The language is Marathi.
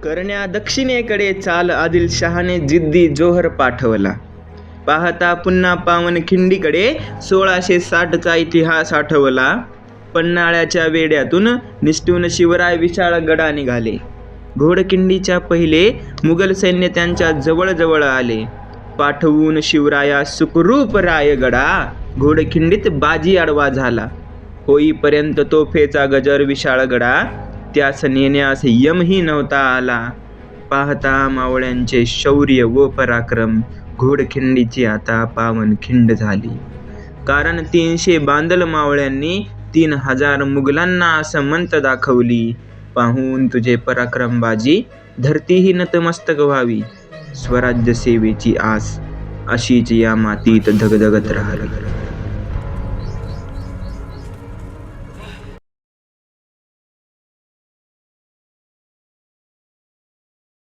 करण्या दक्षिणेकडे चाल आदिलशहाने जिद्दी जोहर पाठवला. पाहता पुन्हा पावनखिंडीकडे 1660चा इतिहास आठवला. पन्हाळ्याच्या वेढ्यातून निसटून शिवराय विशाळगडा निघाले. घोडखिंडीच्या पहिले मुघल सैन्य त्यांच्या जवळ आले. पाठवून शिवराया सुखरूप रायगडा, घोडखिंडीत बाजी आडवा झाला. होईपर्यंत तोफेचा गजर विशाळगडा, त्यास नेण्यास यमही नव्हता आला. पाहता मावळ्यांचे शौर्य व पराक्रम, घोडखिंडीची आता पावनखिंड झाली. कारण 300 बांदल मावळ्यांनी 3000 मुघलांना असमंत दाखवली. पाहून तुझे पराक्रम बाजी, धरतीही नतमस्तक व्हावी. स्वराज्य सेवेची आस अशीच या मातीत धगधगत राहिली.